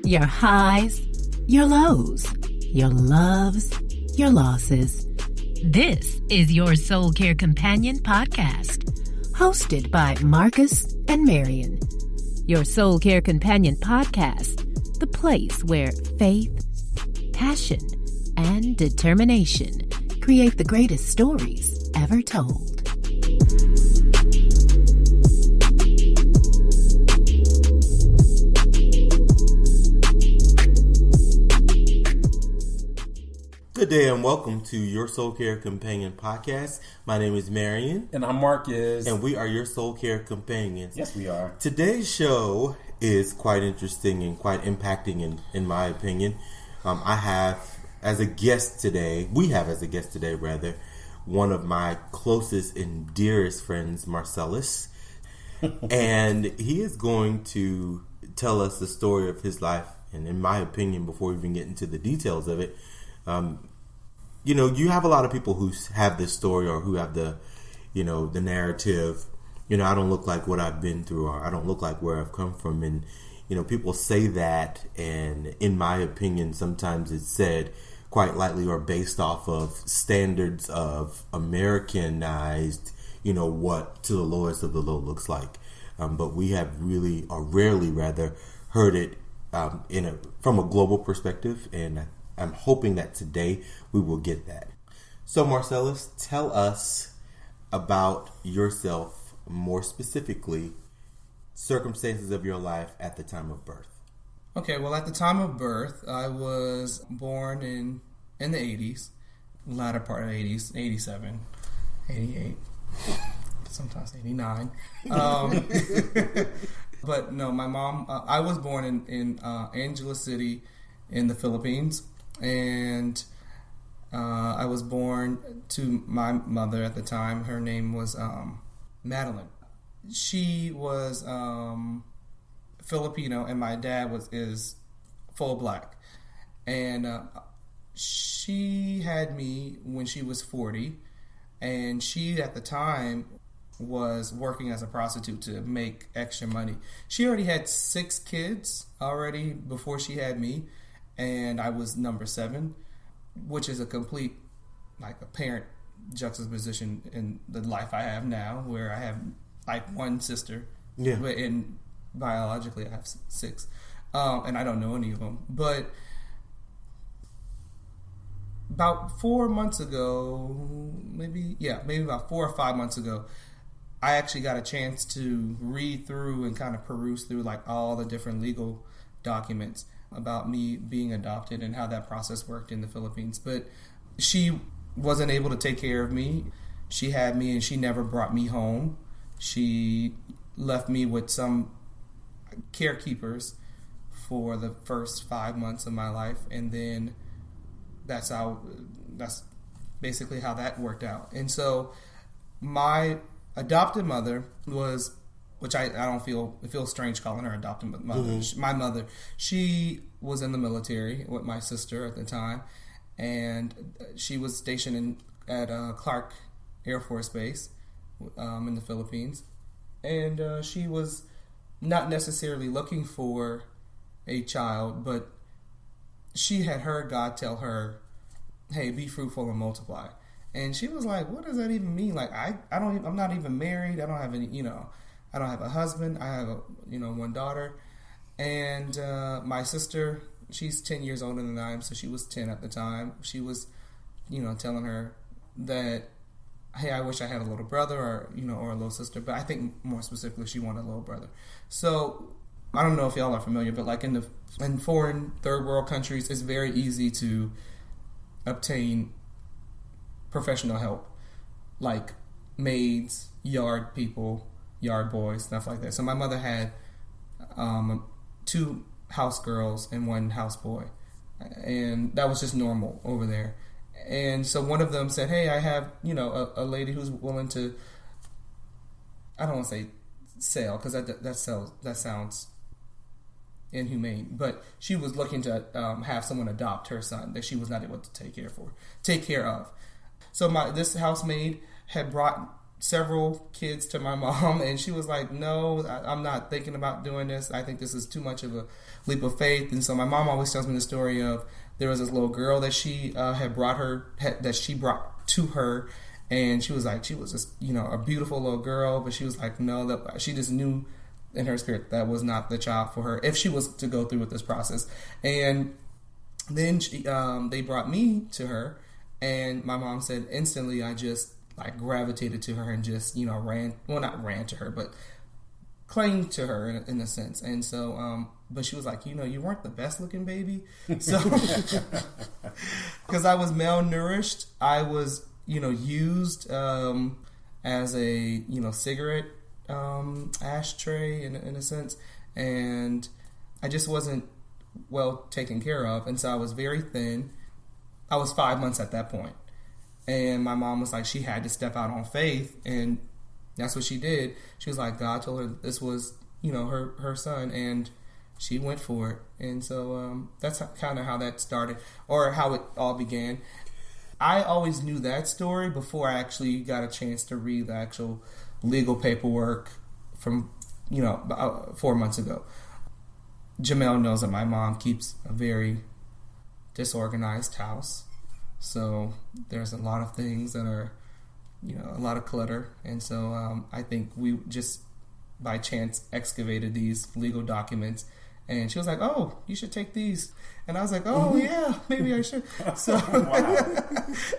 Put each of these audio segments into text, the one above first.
Your highs, your lows, your loves, your losses. This is your Soul Care Companion podcast, hosted by Marcus and Marion. Your Soul Care Companion podcast, the place where faith, passion, and determination create the greatest stories ever told. Good day and welcome to your Soul Care Companion podcast. My name is Marion. And I'm Marcus. And we are your Soul Care Companions. Yes, we are. Today's show is quite interesting and quite impacting in my opinion. We have as a guest today, one of my closest and dearest friends, Marcellus. And he is going to tell us the story of his life. And in my opinion, before we even get into the details of it, you have a lot of people who have this story or who have the narrative. I don't look like what I've been through, or I don't look like where I've come from. And, people say that. And in my opinion, sometimes it's said quite lightly or based off of standards of Americanized, what to the lowest of the low looks like. But we have really, or rarely rather, heard it from a global perspective. And I'm hoping that today we will get that. So Marcellus, tell us about yourself, more specifically, circumstances of your life at the time of birth. Okay, well, at the time of birth, I was born in the 80s, latter part of the 80s, 87, 88, sometimes 89. But no, my mom, I was born in Angeles City in the Philippines. And I was born to my mother at the time. Her name was Madeline. She was Filipino, and my dad is full black. And she had me when she was 40, and she at the time was working as a prostitute to make extra money. She already had 6 kids already before she had me. And I was number 7, which is a complete, apparent juxtaposition in the life I have now, where I have, one sister. Yeah. And biologically, I have 6. And I don't know any of them. But about 4 months ago, maybe about 4 or 5 months ago, I actually got a chance to read through and kind of peruse through, all the different legal documents about me being adopted and how that process worked in the Philippines. But she wasn't able to take care of me. She had me and she never brought me home. She left me with some carekeepers for the first 5 months of my life. And then that's basically how that worked out. And so my adopted mother was, which I don't feel, it feels strange calling her adopted mother. Mm-hmm. My mother, she was in the military with my sister at the time, and she was stationed at Clark Air Force Base in the Philippines. And she was not necessarily looking for a child, but she had heard God tell her, hey, be fruitful and multiply. And she was like, what does that even mean? I'm not even married. I don't have any, I don't have a husband. I have one daughter. And my sister, she's 10 years older than I am, so she was 10 at the time. She was, telling her that, hey, I wish I had a little brother or a little sister. But I think more specifically, she wanted a little brother. So I don't know if y'all are familiar, but in foreign third world countries, it's very easy to obtain professional help, like maids, yard people, yard boys, stuff like that. So my mother had 2 house girls and 1 house boy, and that was just normal over there. And so one of them said, hey, I have a lady who's willing to, I don't want to say sell, because that sounds inhumane, but she was looking to have someone adopt her son that she was not able to take care of. So this housemaid had brought several kids to my mom, and she was like, no, I'm not thinking about doing this. I think this is too much of a leap of faith. And so my mom always tells me the story of there was this little girl that she that she brought to her, and she was just, a beautiful little girl, but she was like, no, that she just knew in her spirit that was not the child for her if she was to go through with this process. And then they brought me to her, and my mom said instantly I just like gravitated to her and just, not ran to her, but clung to her in a sense. And so, but she was like, you weren't the best looking baby. So, because I was malnourished, I was, used as a, cigarette ashtray in a sense. And I just wasn't well taken care of. And so I was very thin. I was 5 months at that point. And my mom was like, she had to step out on faith, and that's what she did. She was like, God told her this was, her son, and she went for it. And so that's kind of how that started, or how it all began. I always knew that story before I actually got a chance to read the actual legal paperwork from, about 4 months ago. Jamel knows that my mom keeps a very disorganized house. So there's a lot of things that are, a lot of clutter. And so I think we just by chance excavated these legal documents. And she was like, oh, you should take these. And I was like, oh, yeah, maybe I should. So,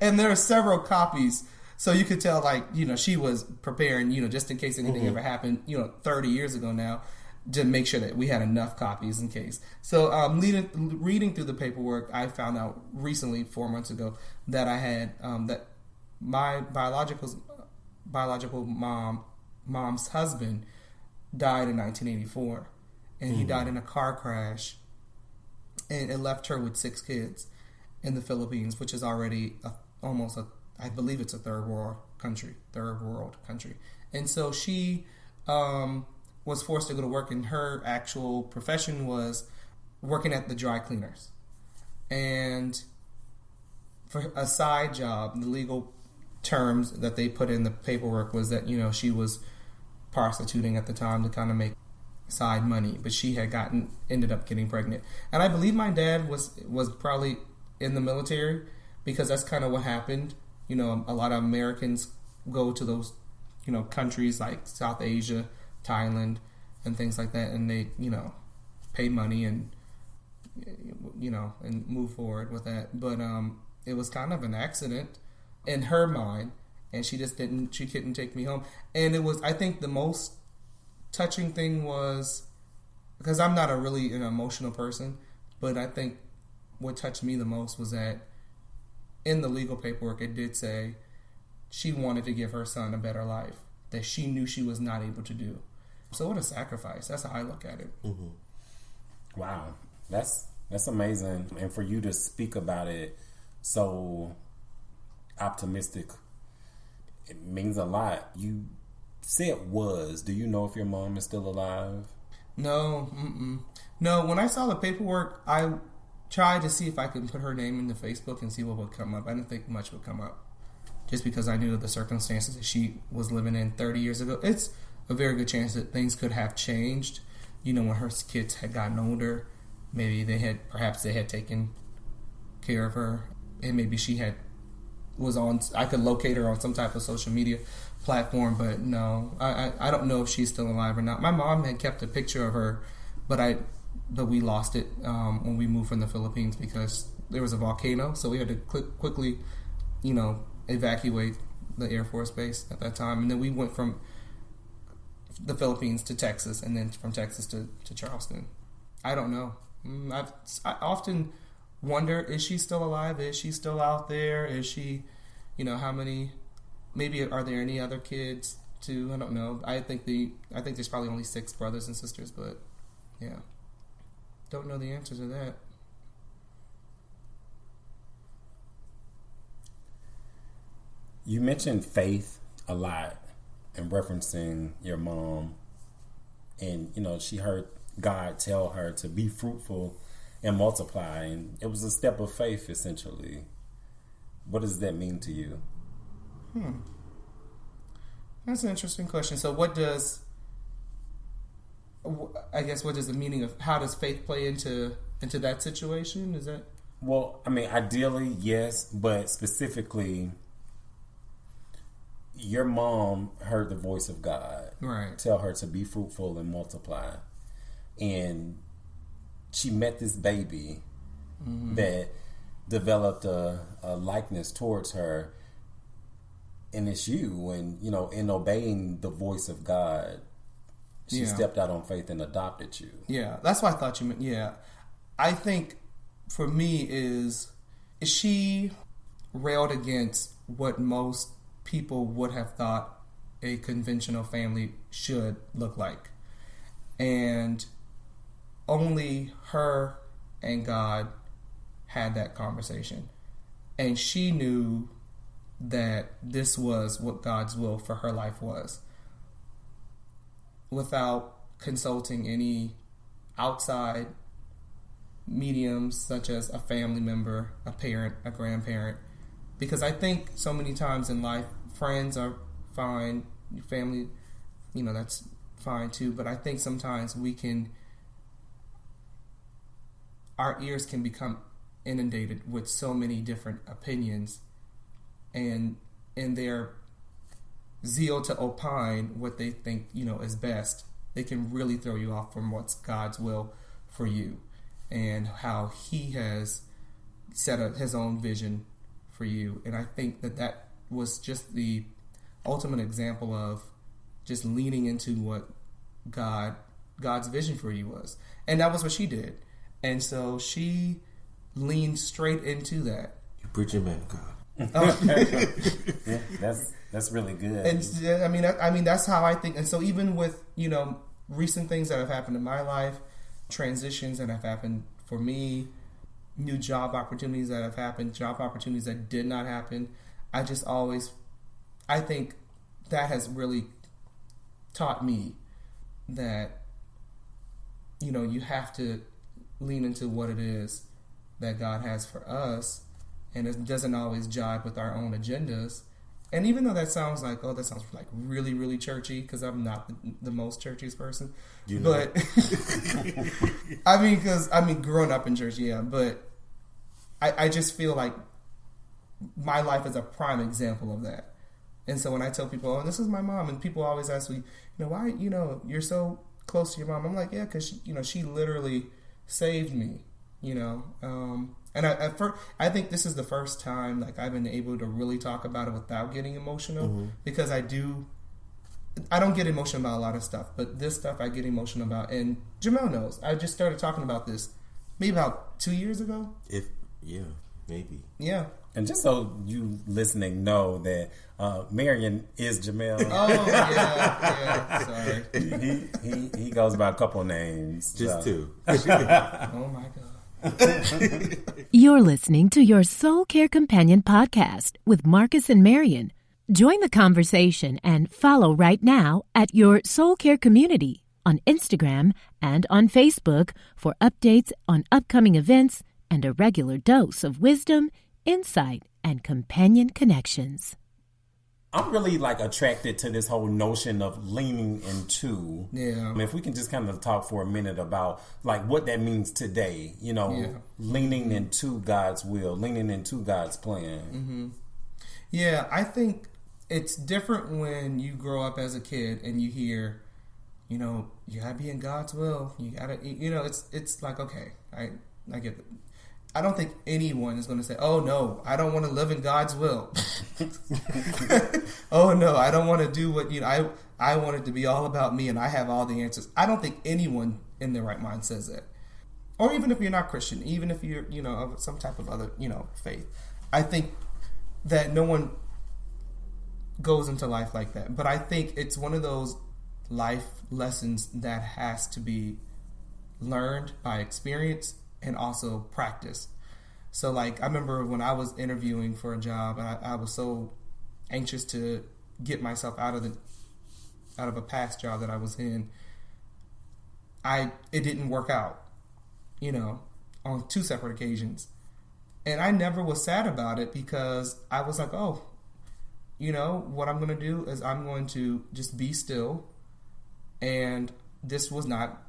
and there are several copies. So you could tell, like, she was preparing, just in case anything ever happened, 30 years ago now, to make sure that we had enough copies in case. So reading through the paperwork, I found out recently, 4 months ago, that I had that my biological mom's husband died in 1984, and he died in a car crash, and it left her with 6 kids in the Philippines, which is already I believe it's a third world country, and so she was forced to go to work, and her actual profession was working at the dry cleaners. And for a side job, the legal terms that they put in the paperwork was that, she was prostituting at the time to kind of make side money, but she had ended up getting pregnant. And I believe my dad was probably in the military, because that's kind of what happened. A lot of Americans go to those, countries like South Asia, Thailand, and things like that, and they, pay money and, and move forward with that. But it was kind of an accident in her mind, and she couldn't take me home. And it was, I think the most touching thing was, because I'm not an emotional person, but I think what touched me the most was that in the legal paperwork, it did say she wanted to give her son a better life that she knew she was not able to do. So what a sacrifice. That's how I look at it. Mm-hmm. Wow. That's amazing. And for you to speak about it so optimistic, it means a lot. You said was. Do you know if your mom is still alive? No. No, when I saw the paperwork, I tried to see if I could put her name into Facebook and see what would come up. I didn't think much would come up, just because I knew the circumstances that she was living in 30 years ago. It's a very good chance that things could have changed. When her kids had gotten older, maybe they had taken care of her, and maybe she I could locate her on some type of social media platform. But no, I don't know if she's still alive or not. My mom had kept a picture of her, but we lost it when we moved from the Philippines, because there was a volcano, so we had to quickly, evacuate the Air Force Base at that time. And then we went from the Philippines to Texas, and then from Texas to Charleston. I don't know. I often wonder, is she still alive? Is she still out there? Is she, how many, maybe are there any other kids too? I don't know. I think there's probably only 6 brothers and sisters, but yeah. Don't know the answer to that. You mentioned faith a lot in referencing your mom, and she heard God tell her to be fruitful and multiply, and it was a step of faith essentially. What does that mean to you? That's an interesting question. So what does the meaning of, how does faith play into that situation? Is that... Well, I mean, ideally, yes, but specifically, your mom heard the voice of God. Right. Tell her to be fruitful and multiply. And she met this baby that developed a likeness towards her. And it's you. And, you know, in obeying the voice of God, she stepped out on faith and adopted you. Yeah, that's what I thought you meant. Yeah. I think for me is she railed against what most people would have thought a conventional family should look like. And only her and God had that conversation. And she knew that this was what God's will for her life was, without consulting any outside mediums such as a family member, a parent, a grandparent. Because I think so many times in life, friends are fine, family, you know, that's fine too. But I think sometimes our ears can become inundated with so many different opinions, and in their zeal to opine what they think, you know, is best, they can really throw you off from what's God's will for you and how He has set up His own vision for you. And I think that was just the ultimate example of just leaning into what God's vision for you was. And that was what she did. And so she leaned straight into that. You preaching man, God. Yeah, that's really good. And I mean that's how I think. And so even with, you know, recent things that have happened in my life, transitions that have happened for me, new job opportunities that have happened, job opportunities that did not happen, I think that has really taught me that, you know, you have to lean into what it is that God has for us, and it doesn't always jive with our own agendas. And even though that sounds like really, really churchy, because I'm not the most churchiest person, you know. But I mean, growing up in church, yeah. But I just feel like my life is a prime example of that. And so when I tell people, "Oh, this is my mom," and people always ask me, "You know, why? You know, you're so close to your mom." I'm like, "Yeah, because she literally saved me." You know. And I think this is the first time like I've been able to really talk about it without getting emotional, because I don't get emotional about a lot of stuff, but this stuff I get emotional about. And Jamel knows. I just started talking about this maybe about 2 years ago. Maybe. Yeah. And just so you listening know that Marion is Jamel. Oh yeah. Sorry. He goes by a couple names. Just two. Oh my God. You're listening to your Soul Care Companion podcast with Marcus and Marion. Join the conversation and follow right now at your Soul Care Community on Instagram and on Facebook for updates on upcoming events and a regular dose of wisdom, insight, and companion connections. I'm really like attracted to this whole notion of leaning into. Yeah. I mean, if we can just kind of talk for a minute about like what that means today, you know, leaning into God's will, leaning into God's plan. Mm-hmm. Yeah, I think it's different when you grow up as a kid and you hear, you know, you gotta be in God's will. You gotta, you know, it's like, okay, I get it. I don't think anyone is going to say, "Oh no, I don't want to live in God's will." "Oh no, I don't want to do what I want it to be all about me and I have all the answers." I don't think anyone in their right mind says that. Or even if you're not Christian, even if you're, you know, of some type of other, you know, faith, I think that no one goes into life like that. But I think it's one of those life lessons that has to be learned by experience and also practice. So like I remember when I was interviewing for a job, and I was so anxious to get myself out of a past job that I was in. It didn't work out, you know, on 2 separate occasions. And I never was sad about it because I was like, oh, you know, what I'm going to do is I'm going to just be still. And this was not